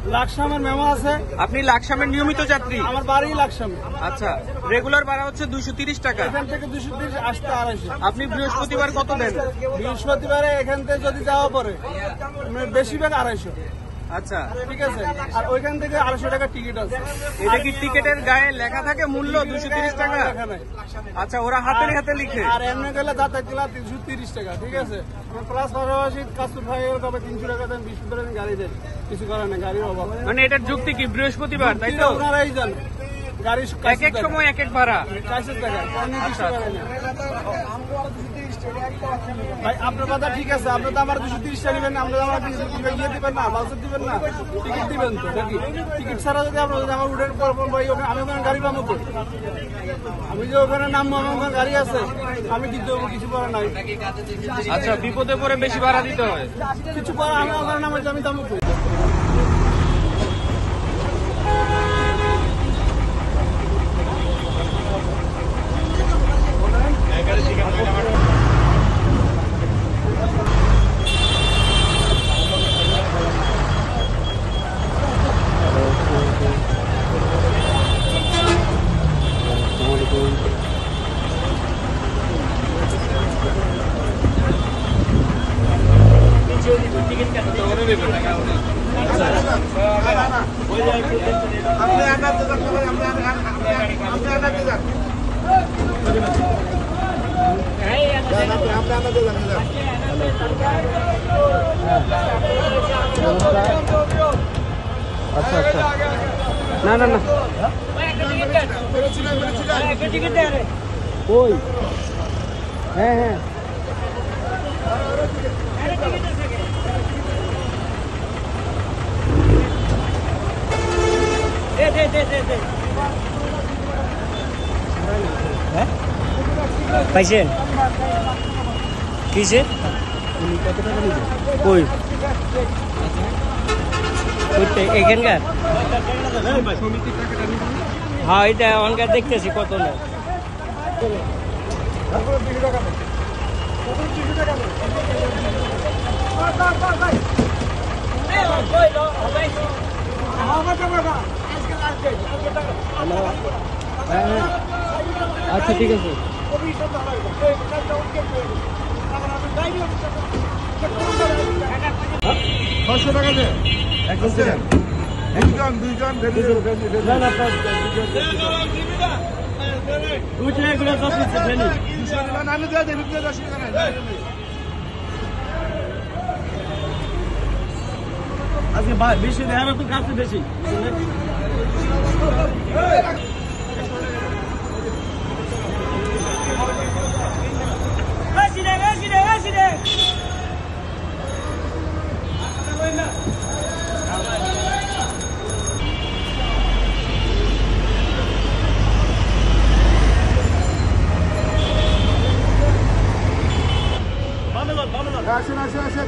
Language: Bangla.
লাকসামের মেমো আছে। আপনি লাকসামের নিয়মিত যাত্রী? আমার বাড়ি লাকসামে। আচ্ছা, রেগুলার ভাড়া হচ্ছে 230 টাকা। এখান থেকে 230, আসতে 250। আপনি বৃহস্পতিবার কত দেন? বৃহস্পতিবারে এখান থেকে যদি যাওয়া পরে বেশিরভাগ 250। আচ্ছা, ঠিক আছে। আর ওইখান থেকে 250 টাকা টিকিট আছে। এটা কি টিকিটের গায়ে লেখা থাকে মূল্য 230 টাকা? আচ্ছা, ওরা হাতে হাতে লিখে। আর এমনি গেলে যাতায়াত গেলে 330 টাকা। ঠিক আছে। প্লাস পাশাপাশি কাস্টমার ভাই তবে 300 টাকা দেন, 20 টাকা দেন, গাড়ি দেন, কিছু করার নেই, গাড়ির অভাব। মানে এটার যুক্তি কি? বৃহস্পতিবার তাই তো? আপনারাই জান, গাড়ি এক এক সময় এক এক ভাড়া। 40 টাকা ভাই। আপনার কথা ঠিক আছে, আপনি তো আমার 230 টাকা নেবেন, আমরা আমার ইয়ে দিবেন না, বালসেট দিবেন না, টিকিট দিবেন তো নাকি? টিকিট ছাড়া যদি আপনার আমার উঠের পর ভাই আমি ওখানে গাড়ি পাবো তো? আমি যে ওখানে নামবো, আমার ওখানে গাড়ি আছে, আমি কি দেবো? কিছু করার নাই। আচ্ছা, বিপদে পরে বেশি ভাড়া দিতে হয়? কিছু করার, আমি ওখানে নামার আমি দামো তো। আচ্ছা আচ্ছা, না না না, ওই হ্যাঁ হ্যাঁ, পাইছেন কিসে? কত টাকা নিবে? কই এখানকার? হ্যাঁ, এটা অনকার দেখতেছি কত না। আচ্ছা ঠিক আছে। 600 টাকা দেন। দুইজন আজকে বেশি দেয় তো কাছে বেশি। আসেন আসেন আসেন।